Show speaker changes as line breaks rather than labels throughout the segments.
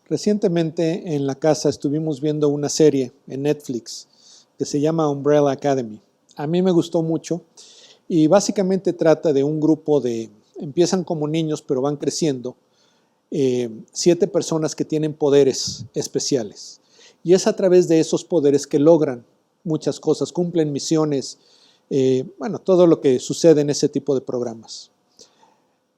Recientemente en la casa estuvimos viendo una serie en Netflix que se llama Umbrella Academy. A mí me gustó mucho y básicamente trata de un grupo empiezan como niños pero van creciendo, 7 personas que tienen poderes especiales. Y es a través de esos poderes que logran muchas cosas, cumplen misiones, todo lo que sucede en ese tipo de programas.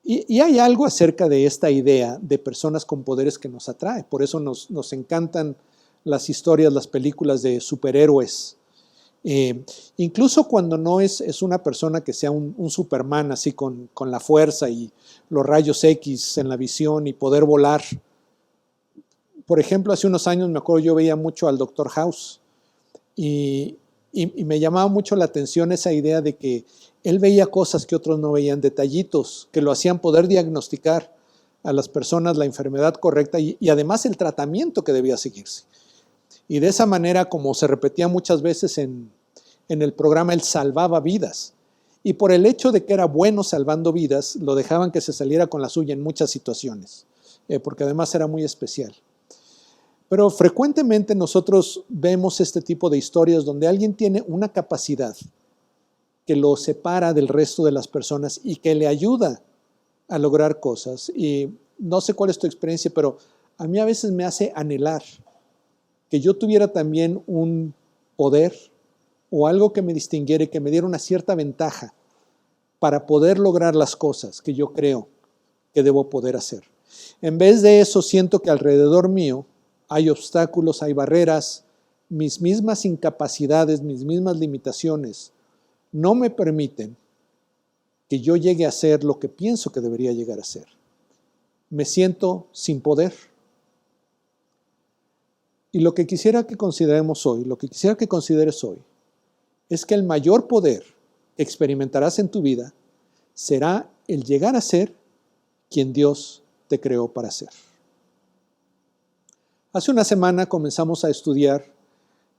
Y hay algo acerca de esta idea de personas con poderes que nos atrae. Por eso nos encantan las historias, las películas de superhéroes. Incluso cuando no es una persona que sea un Superman así con la fuerza y los rayos X en la visión y poder volar. Por ejemplo, hace unos años me acuerdo yo veía mucho al Dr. House y me llamaba mucho la atención esa idea de que él veía cosas que otros no veían, detallitos que lo hacían poder diagnosticar a las personas la enfermedad correcta y además el tratamiento que debía seguirse. Y de esa manera, como se repetía muchas veces en el programa, él salvaba vidas. Y por el hecho de que era bueno salvando vidas, lo dejaban que se saliera con la suya en muchas situaciones, porque además era muy especial. Pero frecuentemente nosotros vemos este tipo de historias donde alguien tiene una capacidad que lo separa del resto de las personas y que le ayuda a lograr cosas. Y no sé cuál es tu experiencia, pero a mí a veces me hace anhelar que yo tuviera también un poder o algo que me distinguiera y que me diera una cierta ventaja para poder lograr las cosas que yo creo que debo poder hacer. En vez de eso, siento que alrededor mío hay obstáculos, hay barreras, mis mismas incapacidades, mis mismas limitaciones no me permiten que yo llegue a ser lo que pienso que debería llegar a ser. Me siento sin poder. Y lo que quisiera que consideremos hoy, lo que quisiera que consideres hoy, es que el mayor poder que experimentarás en tu vida será el llegar a ser quien Dios te creó para ser. Hace una semana comenzamos a estudiar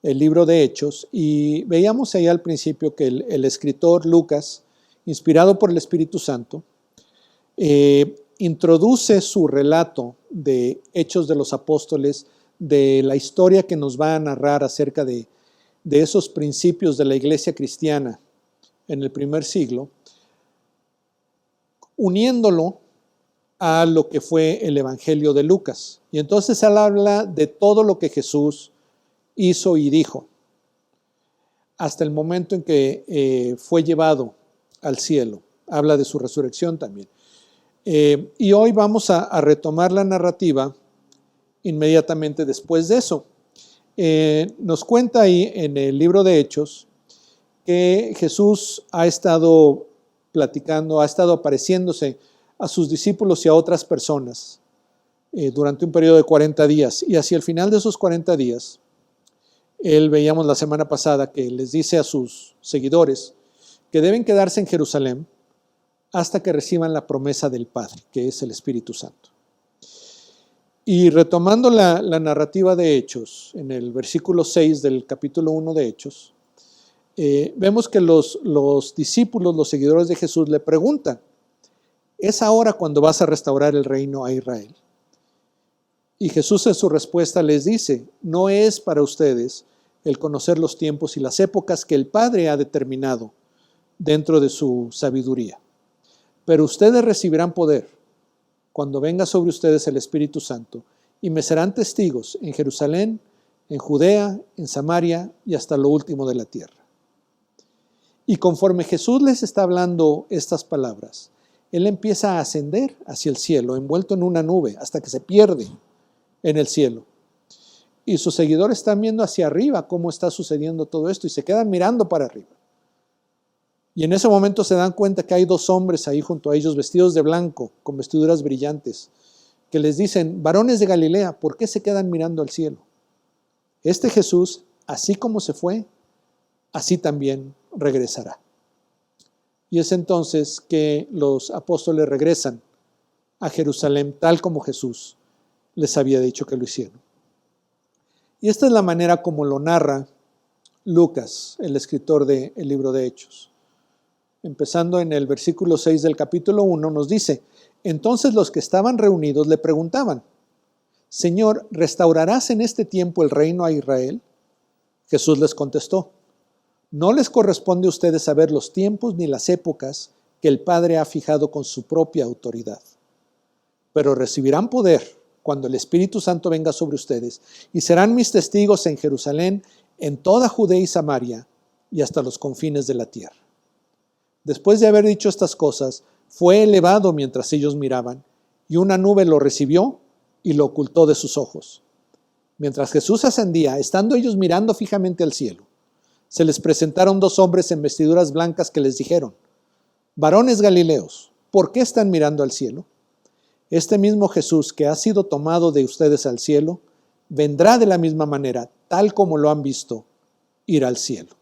el libro de Hechos y veíamos ahí al principio que el escritor Lucas, inspirado por el Espíritu Santo, introduce su relato de Hechos de los Apóstoles, de la historia que nos va a narrar acerca de esos principios de la iglesia cristiana en el primer siglo, uniéndolo a lo que fue el Evangelio de Lucas. Y entonces él habla de todo lo que Jesús hizo y dijo, hasta el momento en que fue llevado al cielo. Habla de su resurrección también. Y hoy vamos a retomar la narrativa inmediatamente después de eso. Nos cuenta ahí en el libro de Hechos que Jesús ha estado platicando, ha estado apareciéndose a sus discípulos y a otras personas durante un periodo de 40 días. Y hacia el final de esos 40 días, él veíamos la semana pasada que les dice a sus seguidores que deben quedarse en Jerusalén hasta que reciban la promesa del Padre, que es el Espíritu Santo. Y retomando la narrativa de Hechos, en el versículo 6 del capítulo 1 de Hechos, vemos que los discípulos, los seguidores de Jesús le preguntan, ¿es ahora cuando vas a restaurar el reino a Israel? Y Jesús en su respuesta les dice, no es para ustedes el conocer los tiempos y las épocas que el Padre ha determinado dentro de su sabiduría. Pero ustedes recibirán poder cuando venga sobre ustedes el Espíritu Santo y me serán testigos en Jerusalén, en Judea, en Samaria y hasta lo último de la tierra. Y conforme Jesús les está hablando estas palabras, Él empieza a ascender hacia el cielo, envuelto en una nube, hasta que se pierde en el cielo. Y sus seguidores están viendo hacia arriba cómo está sucediendo todo esto y se quedan mirando para arriba. Y en ese momento se dan cuenta que hay 2 hombres ahí junto a ellos vestidos de blanco, con vestiduras brillantes, que les dicen, varones de Galilea, ¿por qué se quedan mirando al cielo? Este Jesús, así como se fue, así también regresará. Y es entonces que los apóstoles regresan a Jerusalén, tal como Jesús les había dicho que lo hicieron. Y esta es la manera como lo narra Lucas, el escritor del libro de Hechos. Empezando en el versículo 6 del capítulo 1, nos dice, entonces los que estaban reunidos le preguntaban, Señor, ¿restaurarás en este tiempo el reino a Israel? Jesús les contestó, no les corresponde a ustedes saber los tiempos ni las épocas que el Padre ha fijado con su propia autoridad, pero recibirán poder cuando el Espíritu Santo venga sobre ustedes y serán mis testigos en Jerusalén, en toda Judea y Samaria y hasta los confines de la tierra. Después de haber dicho estas cosas, fue elevado mientras ellos miraban, y una nube lo recibió y lo ocultó de sus ojos. Mientras Jesús ascendía, estando ellos mirando fijamente al cielo, se les presentaron dos hombres en vestiduras blancas que les dijeron, varones Galileos, ¿por qué están mirando al cielo? Este mismo Jesús que ha sido tomado de ustedes al cielo, vendrá de la misma manera, tal como lo han visto ir al cielo.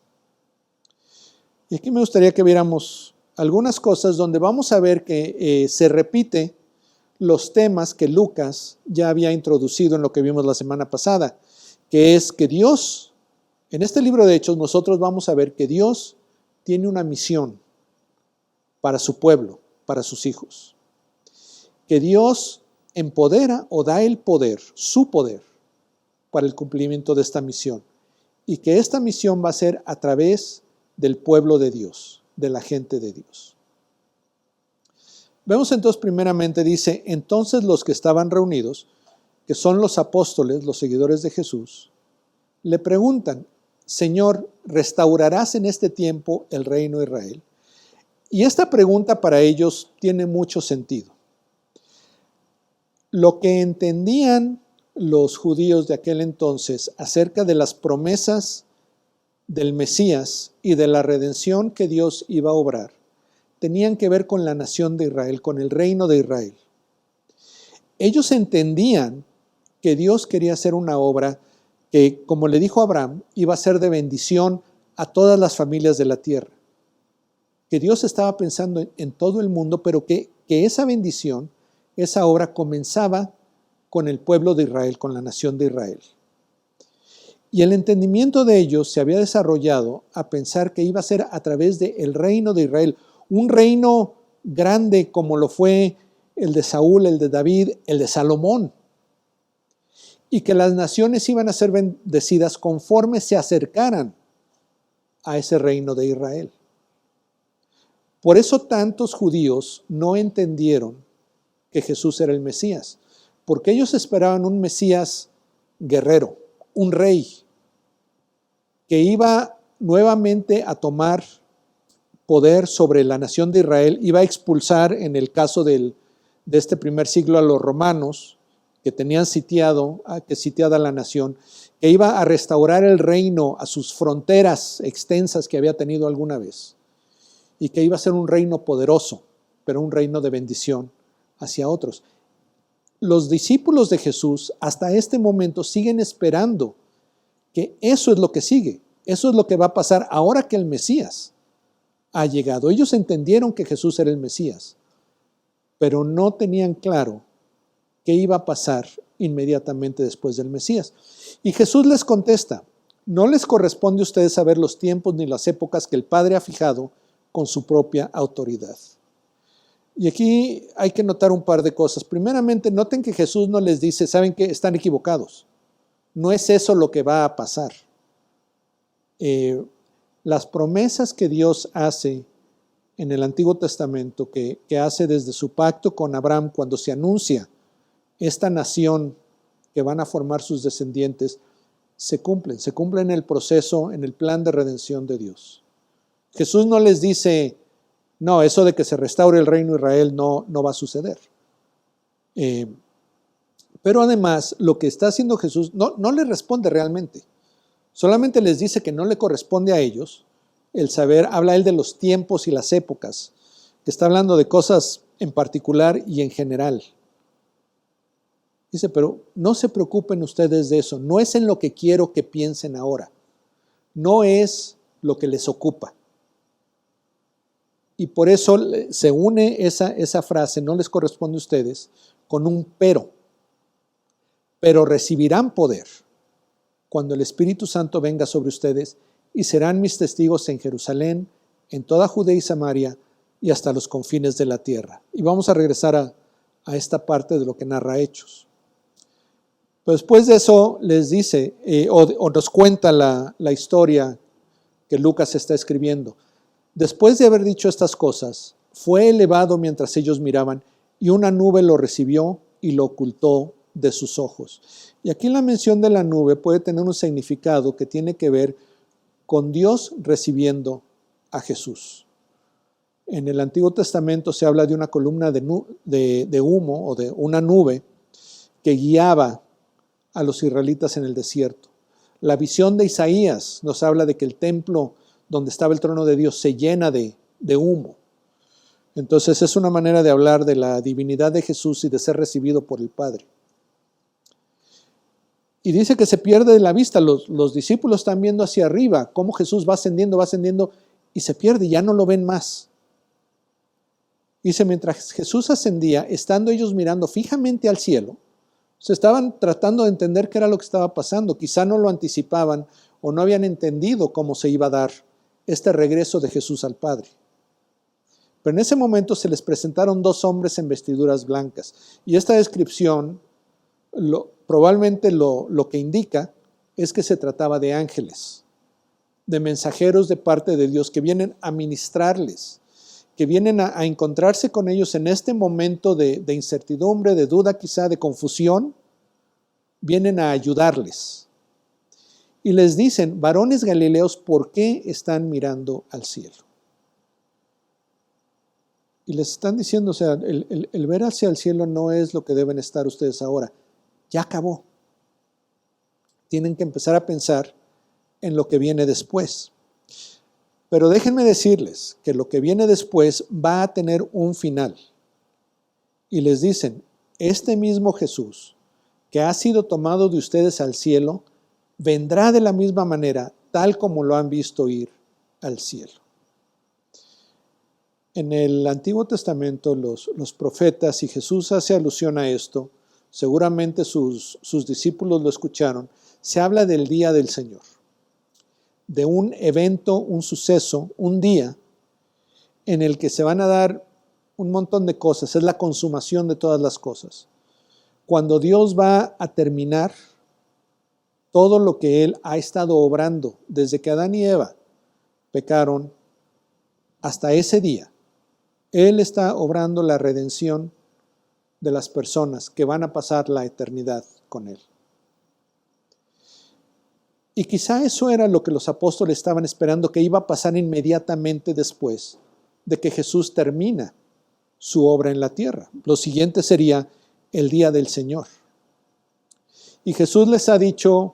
Y aquí me gustaría que viéramos algunas cosas donde vamos a ver que se repite los temas que Lucas ya había introducido en lo que vimos la semana pasada, que es que Dios, en este libro de Hechos nosotros vamos a ver que Dios tiene una misión para su pueblo, para sus hijos. Que Dios empodera o da el poder, su poder, para el cumplimiento de esta misión. Y que esta misión va a ser a través del pueblo de Dios, de la gente de Dios. Vemos entonces primeramente, dice, entonces los que estaban reunidos, que son los apóstoles, los seguidores de Jesús, le preguntan, Señor, ¿restaurarás en este tiempo el reino de Israel? Y esta pregunta para ellos tiene mucho sentido. Lo que entendían los judíos de aquel entonces acerca de las promesas del Mesías y de la redención que Dios iba a obrar, tenían que ver con la nación de Israel, con el reino de Israel. Ellos entendían que Dios quería hacer una obra que, como le dijo a Abraham, iba a ser de bendición a todas las familias de la tierra. Que Dios estaba pensando en todo el mundo, pero que esa bendición, esa obra comenzaba con el pueblo de Israel, con la nación de Israel. Y el entendimiento de ellos se había desarrollado a pensar que iba a ser a través del reino de Israel, un reino grande como lo fue el de Saúl, el de David, el de Salomón, y que las naciones iban a ser bendecidas conforme se acercaran a ese reino de Israel. Por eso tantos judíos no entendieron que Jesús era el Mesías, porque ellos esperaban un Mesías guerrero, un rey que iba nuevamente a tomar poder sobre la nación de Israel, iba a expulsar, en el caso de este primer siglo, a los romanos que tenían sitiada la nación, que iba a restaurar el reino a sus fronteras extensas que había tenido alguna vez, y que iba a ser un reino poderoso, pero un reino de bendición hacia otros. Los discípulos de Jesús hasta este momento siguen esperando que eso es lo que sigue, eso es lo que va a pasar ahora que el Mesías ha llegado. Ellos entendieron que Jesús era el Mesías, pero no tenían claro qué iba a pasar inmediatamente después del Mesías. Y Jesús les contesta, no les corresponde a ustedes saber los tiempos ni las épocas que el Padre ha fijado con su propia autoridad. Y aquí hay que notar un par de cosas. Primeramente, noten que Jesús no les dice, ¿saben qué? Están equivocados. No es eso lo que va a pasar. Las promesas que Dios hace en el Antiguo Testamento, que hace desde su pacto con Abraham cuando se anuncia esta nación que van a formar sus descendientes, se cumplen en el proceso, en el plan de redención de Dios. Jesús no les dice, no, eso de que se restaure el reino de Israel no va a suceder. Pero además, lo que está haciendo Jesús no les responde realmente. Solamente les dice que no le corresponde a ellos el saber, habla él de los tiempos y las épocas, que está hablando de cosas en particular y en general. Dice, pero no se preocupen ustedes de eso, no es en lo que quiero que piensen ahora, no es lo que les ocupa. Y por eso se une esa frase, no les corresponde a ustedes, con un pero recibirán poder cuando el Espíritu Santo venga sobre ustedes y serán mis testigos en Jerusalén, en toda Judea y Samaria y hasta los confines de la tierra. Y vamos a regresar a esta parte de lo que narra Hechos. Pero después de eso les dice, o nos cuenta la historia que Lucas está escribiendo. Después de haber dicho estas cosas, fue elevado mientras ellos miraban, y una nube lo recibió y lo ocultó de sus ojos. Y aquí la mención de la nube puede tener un significado que tiene que ver con Dios recibiendo a Jesús. En el Antiguo Testamento se habla de una columna de humo o de una nube que guiaba a los israelitas en el desierto. La visión de Isaías nos habla de que el templo donde estaba el trono de Dios se llena de humo. Entonces es una manera de hablar de la divinidad de Jesús y de ser recibido por el Padre. Y dice que se pierde de la vista. Los discípulos están viendo hacia arriba cómo Jesús va ascendiendo y se pierde, ya no lo ven más. Dice, mientras Jesús ascendía, estando ellos mirando fijamente al cielo, se estaban tratando de entender qué era lo que estaba pasando. Quizá no lo anticipaban o no habían entendido cómo se iba a dar este regreso de Jesús al Padre. Pero en ese momento se les presentaron dos hombres en vestiduras blancas. Y esta descripción probablemente lo que indica es que se trataba de ángeles, de mensajeros de parte de Dios que vienen a ministrarles, que vienen a encontrarse con ellos en este momento de incertidumbre, de duda quizá, de confusión, vienen a ayudarles. Y les dicen, varones galileos, ¿por qué están mirando al cielo? Y les están diciendo, o sea, el ver hacia el cielo no es lo que deben estar ustedes ahora. Ya acabó. Tienen que empezar a pensar en lo que viene después. Pero déjenme decirles que lo que viene después va a tener un final. Y les dicen, este mismo Jesús que ha sido tomado de ustedes al cielo, vendrá de la misma manera, tal como lo han visto ir al cielo. En el Antiguo Testamento, los profetas, y Jesús hace alusión a esto, seguramente sus discípulos lo escucharon, se habla del día del Señor, de un evento, un suceso, un día en el que se van a dar un montón de cosas, es la consumación de todas las cosas. Cuando Dios va a terminar todo lo que Él ha estado obrando desde que Adán y Eva pecaron hasta ese día, Él está obrando la redención de las personas que van a pasar la eternidad con Él. Y quizá eso era lo que los apóstoles estaban esperando, que iba a pasar inmediatamente después de que Jesús termina su obra en la tierra. Lo siguiente sería el día del Señor. Y Jesús les ha dicho,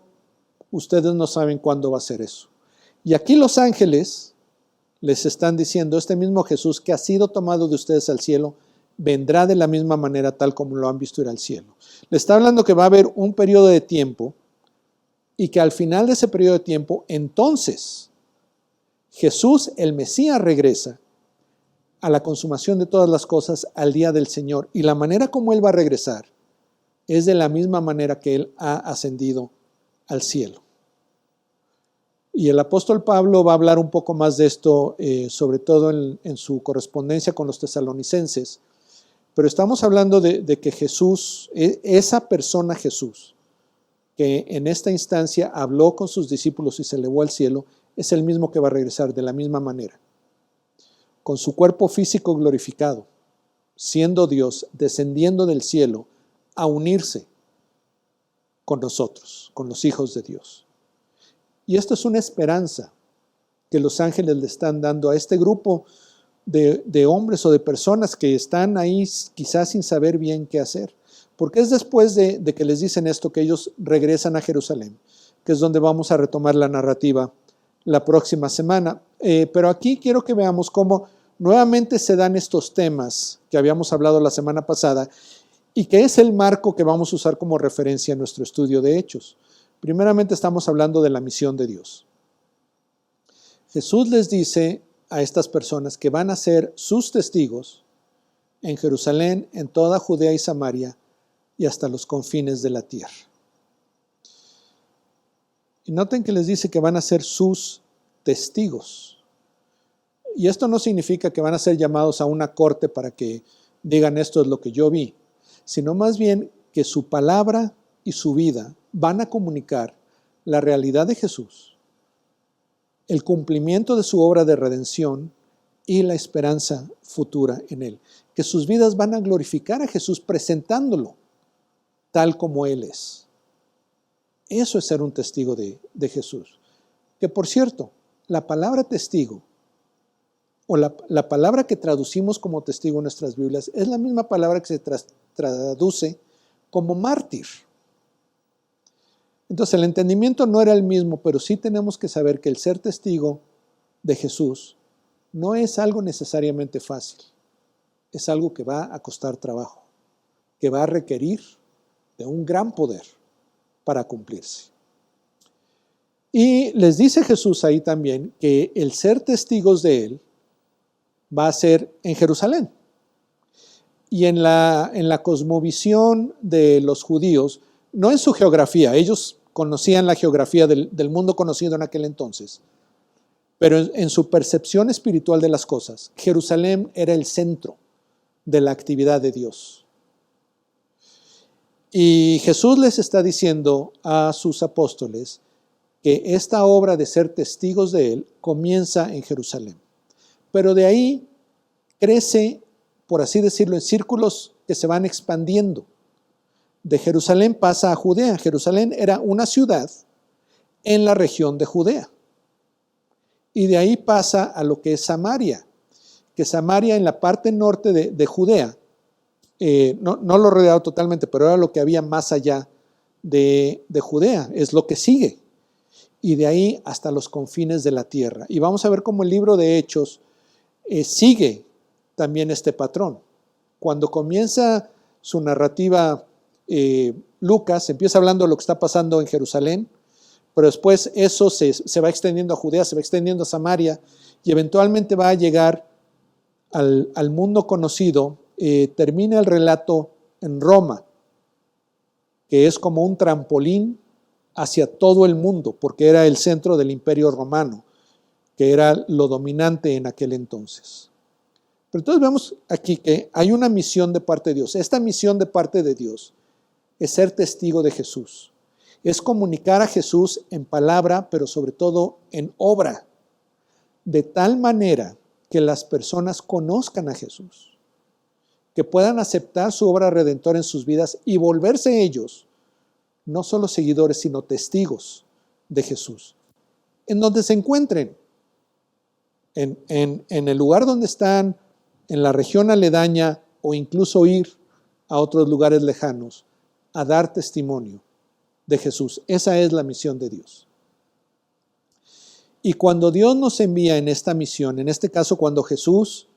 ustedes no saben cuándo va a ser eso. Y aquí los ángeles les están diciendo, este mismo Jesús que ha sido tomado de ustedes al cielo, vendrá de la misma manera tal como lo han visto ir al cielo. Le está hablando que va a haber un periodo de tiempo y que al final de ese periodo de tiempo, entonces, Jesús, el Mesías, regresa a la consumación de todas las cosas al día del Señor. Y la manera como Él va a regresar es de la misma manera que Él ha ascendido al cielo. Y el apóstol Pablo va a hablar un poco más de esto, sobre todo en su correspondencia con los tesalonicenses. Pero estamos hablando de que Jesús, esa persona Jesús, que en esta instancia habló con sus discípulos y se elevó al cielo, es el mismo que va a regresar de la misma manera, con su cuerpo físico glorificado, siendo Dios, descendiendo del cielo a unirse con nosotros, con los hijos de Dios. Y esto es una esperanza que los ángeles le están dando a este grupo de hombres o de personas que están ahí quizás sin saber bien qué hacer. Porque es después de que les dicen esto que ellos regresan a Jerusalén, que es donde vamos a retomar la narrativa la próxima semana. Pero aquí quiero que veamos cómo nuevamente se dan estos temas que habíamos hablado la semana pasada y que es el marco que vamos a usar como referencia en nuestro estudio de Hechos. Primeramente estamos hablando de la misión de Dios. Jesús les dice a estas personas que van a ser sus testigos en Jerusalén, en toda Judea y Samaria y hasta los confines de la tierra. Y noten que les dice que van a ser sus testigos. Y esto no significa que van a ser llamados a una corte para que digan esto es lo que yo vi, sino más bien que su palabra y su vida van a comunicar la realidad de Jesús, el cumplimiento de su obra de redención y la esperanza futura en Él. Que sus vidas van a glorificar a Jesús presentándolo tal como Él es. Eso es ser un testigo de Jesús. Que por cierto, la palabra testigo, o la palabra que traducimos como testigo en nuestras Biblias, es la misma palabra que se traduce como mártir. Entonces el entendimiento no era el mismo, pero sí tenemos que saber que el ser testigo de Jesús no es algo necesariamente fácil. Es algo que va a costar trabajo, que va a requerir de un gran poder para cumplirse. Y les dice Jesús ahí también que el ser testigos de Él va a ser en Jerusalén. Y en la cosmovisión de los judíos, no en su geografía, ellos conocían la geografía del mundo conocido en aquel entonces, pero en su percepción espiritual de las cosas, Jerusalén era el centro de la actividad de Dios. Y Jesús les está diciendo a sus apóstoles que esta obra de ser testigos de Él comienza en Jerusalén. Pero de ahí crece, por así decirlo, en círculos que se van expandiendo. De Jerusalén pasa a Judea. Jerusalén era una ciudad en la región de Judea. Y de ahí pasa a lo que es Samaria, que Samaria en la parte norte de Judea, no lo rodeaba totalmente, pero era lo que había más allá de Judea, es lo que sigue. Y de ahí hasta los confines de la tierra. Y vamos a ver cómo el libro de Hechos sigue también este patrón. Cuando comienza su narrativa, Lucas empieza hablando de lo que está pasando en Jerusalén, pero después eso se va extendiendo a Judea, se va extendiendo a Samaria y eventualmente va a llegar al mundo conocido. Termina el relato en Roma, que es como un trampolín hacia todo el mundo, porque era el centro del Imperio Romano, que era lo dominante en aquel entonces. Pero entonces vemos aquí que hay una misión de parte de Dios. Esta misión de parte de Dios es ser testigo de Jesús. Es comunicar a Jesús en palabra, pero sobre todo en obra, de tal manera que las personas conozcan a Jesús, que puedan aceptar su obra redentora en sus vidas y volverse ellos no solo seguidores, sino testigos de Jesús. En donde se encuentren, en el lugar donde están, en la región aledaña o incluso ir a otros lugares lejanos a dar testimonio de Jesús. Esa es la misión de Dios. Y cuando Dios nos envía en esta misión, en este caso cuando Jesús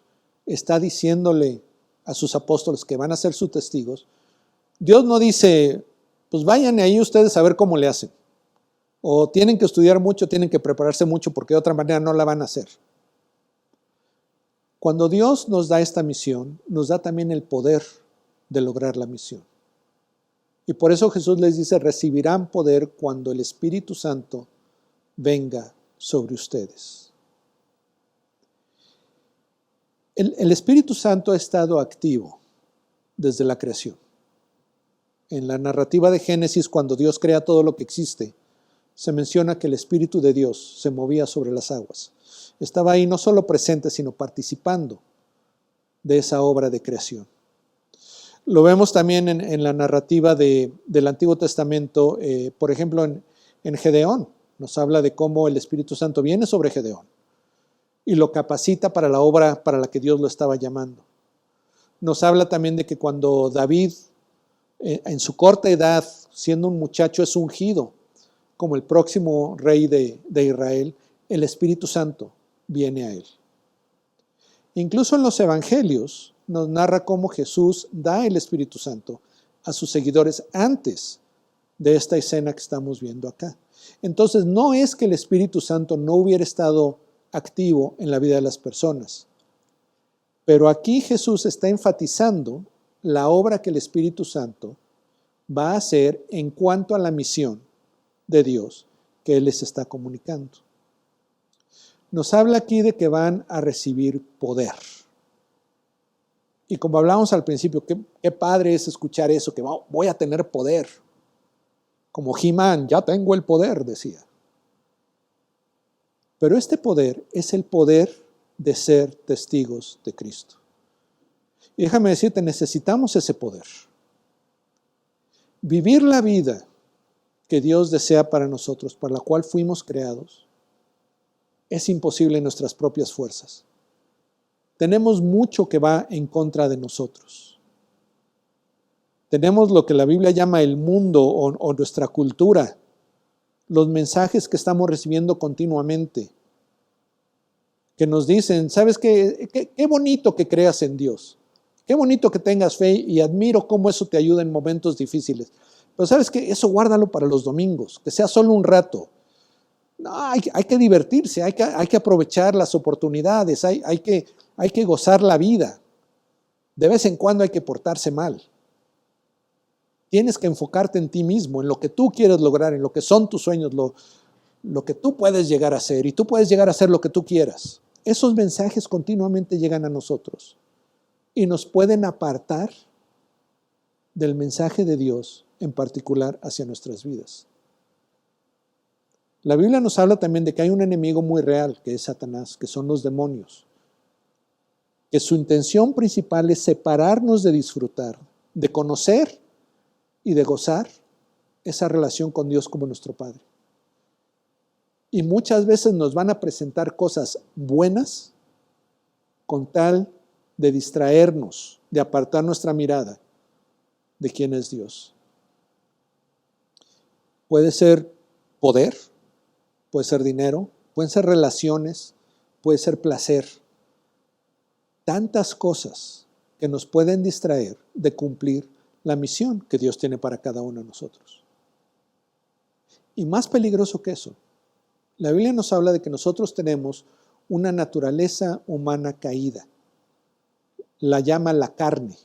está diciéndole a sus apóstoles que van a ser sus testigos, Dios no dice, pues vayan ahí ustedes a ver cómo le hacen. O tienen que estudiar mucho, tienen que prepararse mucho porque de otra manera no la van a hacer. Cuando Dios nos da esta misión, nos da también el poder de lograr la misión. Y por eso Jesús les dice, recibirán poder cuando el Espíritu Santo venga sobre ustedes. El Espíritu Santo ha estado activo desde la creación. En la narrativa de Génesis, cuando Dios crea todo lo que existe, se menciona que el Espíritu de Dios se movía sobre las aguas. Estaba ahí no solo presente, sino participando de esa obra de creación. Lo vemos también en la narrativa del Antiguo Testamento, por ejemplo, en Gedeón. Nos habla de cómo el Espíritu Santo viene sobre Gedeón y lo capacita para la obra para la que Dios lo estaba llamando. Nos habla también de que cuando David, en su corta edad, siendo un muchacho, es ungido como el próximo rey de Israel, el Espíritu Santo viene a él. Incluso en los evangelios nos narra cómo Jesús da el Espíritu Santo a sus seguidores antes de esta escena que estamos viendo acá. Entonces no es que el Espíritu Santo no hubiera estado activo en la vida de las personas, pero aquí Jesús está enfatizando la obra que el Espíritu Santo va a hacer en cuanto a la misión de Dios que Él les está comunicando. Nos habla aquí de que van a recibir poder. Y como hablábamos al principio, qué padre es escuchar eso, que voy a tener poder. Como He-Man, ya tengo el poder, decía. Pero este poder es el poder de ser testigos de Cristo. Y déjame decirte, necesitamos ese poder. Vivir la vida que Dios desea para nosotros, para la cual fuimos creados, es imposible en nuestras propias fuerzas. Tenemos mucho que va en contra de nosotros. Tenemos lo que la Biblia llama el mundo o nuestra cultura, los mensajes que estamos recibiendo continuamente, que nos dicen, ¿sabes qué? Qué bonito que creas en Dios, qué bonito que tengas fe y admiro cómo eso te ayuda en momentos difíciles. Pero ¿sabes qué? Eso guárdalo para los domingos, que sea solo un rato. No, hay que divertirse, hay que aprovechar las oportunidades, hay que gozar la vida. De vez en cuando hay que portarse mal. Tienes que enfocarte en ti mismo, en lo que tú quieres lograr, en lo que son tus sueños, lo que tú puedes llegar a hacer, y tú puedes llegar a hacer lo que tú quieras. Esos mensajes continuamente llegan a nosotros y nos pueden apartar del mensaje de Dios, en particular hacia nuestras vidas. La Biblia nos habla también de que hay un enemigo muy real, que es Satanás, que son los demonios, que su intención principal es separarnos de disfrutar, de conocer y de gozar esa relación con Dios como nuestro Padre. Y muchas veces nos van a presentar cosas buenas con tal de distraernos, de apartar nuestra mirada de quién es Dios. Puede ser poder, puede ser dinero, pueden ser relaciones, puede ser placer. Tantas cosas que nos pueden distraer de cumplir la misión que Dios tiene para cada uno de nosotros. Y más peligroso que eso, la Biblia nos habla de que nosotros tenemos una naturaleza humana caída. La llama la carne.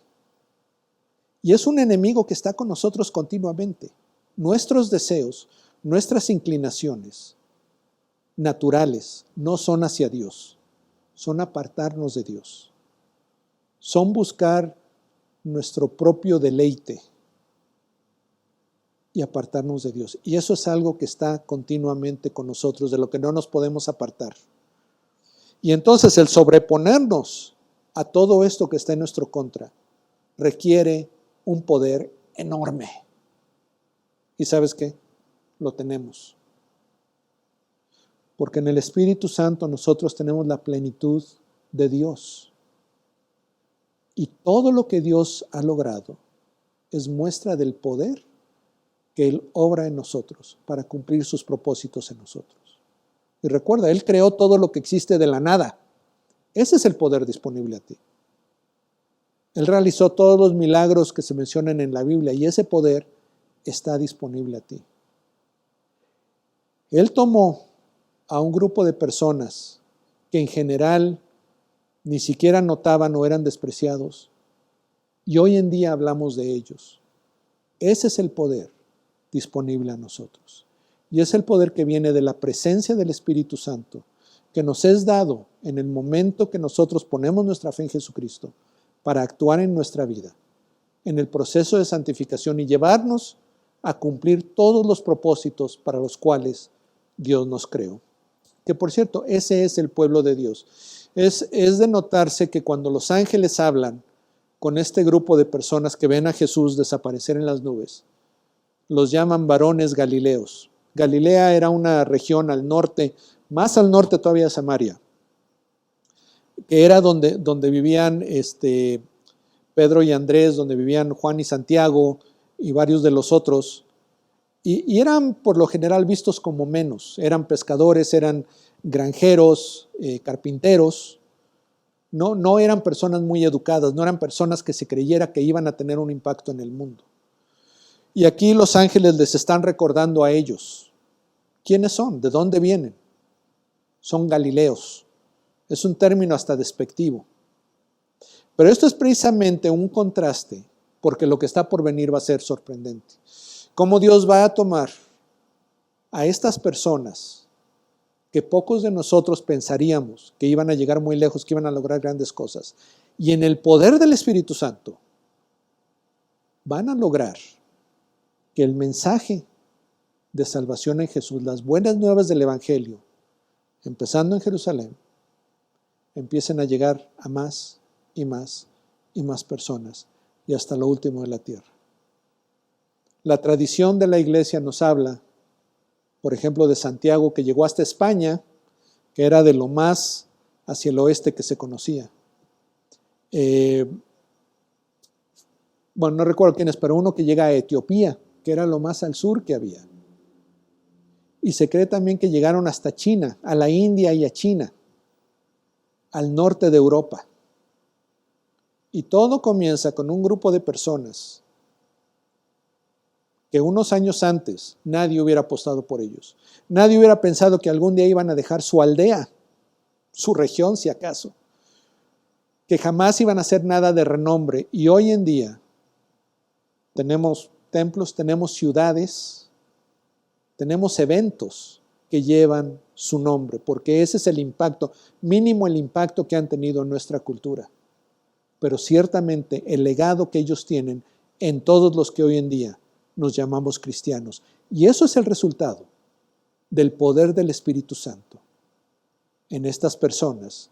Y es un enemigo que está con nosotros continuamente. Nuestros deseos, nuestras inclinaciones naturales no son hacia Dios, son apartarnos de Dios. Son buscar nuestro propio deleite y apartarnos de Dios. Y eso es algo que está continuamente con nosotros, de lo que no nos podemos apartar. Y entonces el sobreponernos a todo esto que está en nuestro contra requiere un poder enorme. ¿Y sabes qué? Lo tenemos. Porque en el Espíritu Santo nosotros tenemos la plenitud de Dios. Y todo lo que Dios ha logrado es muestra del poder que Él obra en nosotros para cumplir sus propósitos en nosotros. Y recuerda, Él creó todo lo que existe de la nada. Ese es el poder disponible a ti. Él realizó todos los milagros que se mencionan en la Biblia y ese poder está disponible a ti. Él tomó a un grupo de personas que en general ni siquiera notaban o eran despreciados y hoy en día hablamos de ellos. Ese es el poder disponible a nosotros. Y es el poder que viene de la presencia del Espíritu Santo, que nos es dado en el momento que nosotros ponemos nuestra fe en Jesucristo para actuar en nuestra vida, en el proceso de santificación y llevarnos a cumplir todos los propósitos para los cuales Dios nos creó. Que por cierto, ese es el pueblo de Dios. Es de notarse que cuando los ángeles hablan con este grupo de personas que ven a Jesús desaparecer en las nubes, los llaman varones galileos. Galilea era una región al norte, más al norte todavía de Samaria, que era donde vivían Pedro y Andrés, donde vivían Juan y Santiago y varios de los otros, y eran por lo general vistos como menos. Eran pescadores, eran granjeros, carpinteros. No eran personas muy educadas, no eran personas que se creyera que iban a tener un impacto en el mundo. Y aquí los ángeles les están recordando a ellos. ¿Quiénes son? ¿De dónde vienen? Son galileos. Es un término hasta despectivo. Pero esto es precisamente un contraste, porque lo que está por venir va a ser sorprendente. Cómo Dios va a tomar a estas personas que pocos de nosotros pensaríamos que iban a llegar muy lejos, que iban a lograr grandes cosas, y en el poder del Espíritu Santo van a lograr que el mensaje de salvación en Jesús, las buenas nuevas del Evangelio, empezando en Jerusalén, empiecen a llegar a más y más y más personas y hasta lo último de la tierra. La tradición de la iglesia nos habla, por ejemplo, de Santiago, que llegó hasta España, que era de lo más hacia el oeste que se conocía. No recuerdo quién es, pero uno que llega a Etiopía, que era lo más al sur que había. Y se cree también que llegaron hasta China, a la India y a China, al norte de Europa. Y todo comienza con un grupo de personas que unos años antes nadie hubiera apostado por ellos. Nadie hubiera pensado que algún día iban a dejar su aldea, su región si acaso, que jamás iban a hacer nada de renombre. Y hoy en día tenemos templos, tenemos ciudades, tenemos eventos que llevan su nombre, porque ese es el impacto, mínimo el impacto que han tenido en nuestra cultura. Pero ciertamente el legado que ellos tienen en todos los que hoy en día nos llamamos cristianos. Y eso es el resultado del poder del Espíritu Santo en estas personas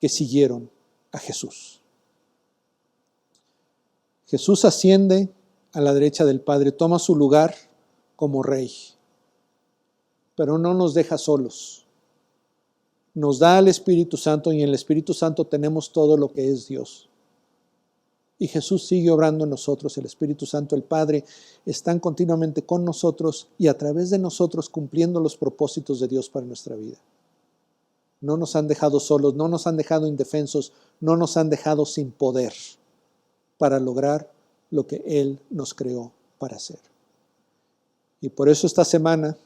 que siguieron a Jesús. Jesús asciende a la derecha del Padre, toma su lugar como Rey, pero no nos deja solos. Nos da al Espíritu Santo y en el Espíritu Santo tenemos todo lo que es Dios. Y Jesús sigue obrando en nosotros, el Espíritu Santo, el Padre, están continuamente con nosotros y a través de nosotros cumpliendo los propósitos de Dios para nuestra vida. No nos han dejado solos, no nos han dejado indefensos, no nos han dejado sin poder para lograr lo que Él nos creó para hacer. Y por eso esta semana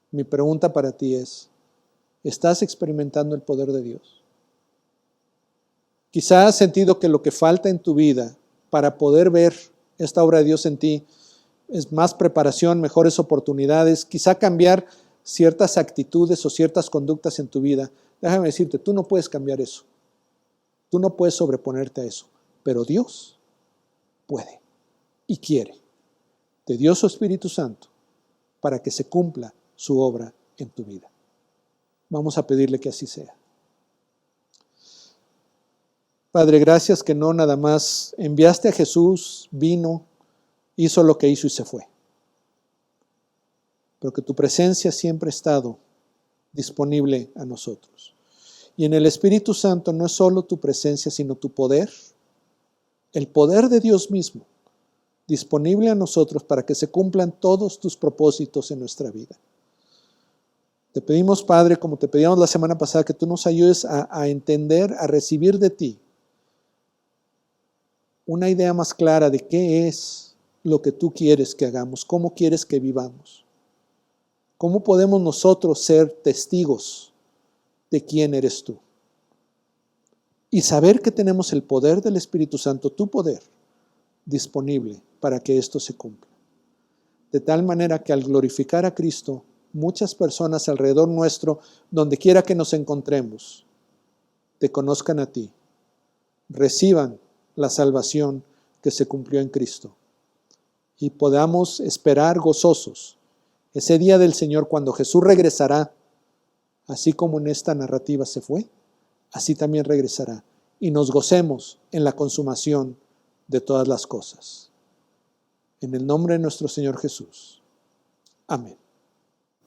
mi pregunta para ti es, ¿estás experimentando el poder de Dios? Quizá has sentido que lo que falta en tu vida para poder ver esta obra de Dios en ti es más preparación, mejores oportunidades, quizá cambiar ciertas actitudes o ciertas conductas en tu vida. Déjame decirte, tú no puedes cambiar eso. Tú no puedes sobreponerte a eso. Pero Dios puede y quiere. Te dio su Espíritu Santo para que se cumpla su obra en tu vida. Vamos a pedirle que así sea. Padre, gracias que no nada más enviaste a Jesús, vino, hizo lo que hizo y se fue. Pero que tu presencia siempre ha estado disponible a nosotros. Y en el Espíritu Santo no es solo tu presencia, sino tu poder, el poder de Dios mismo, disponible a nosotros para que se cumplan todos tus propósitos en nuestra vida. Te pedimos, Padre, como te pedíamos la semana pasada, que tú nos ayudes a entender, a recibir de ti una idea más clara de qué es lo que tú quieres que hagamos, cómo quieres que vivamos. ¿Cómo podemos nosotros ser testigos de quién eres tú? Y saber que tenemos el poder del Espíritu Santo, tu poder, disponible para que esto se cumpla. De tal manera que al glorificar a Cristo, muchas personas alrededor nuestro, donde quiera que nos encontremos, te conozcan a ti, reciban la salvación que se cumplió en Cristo y podamos esperar gozosos ese día del Señor cuando Jesús regresará, así como en esta narrativa se fue, así también regresará y nos gocemos en la consumación de todas las cosas. En el nombre de nuestro Señor Jesús. Amén.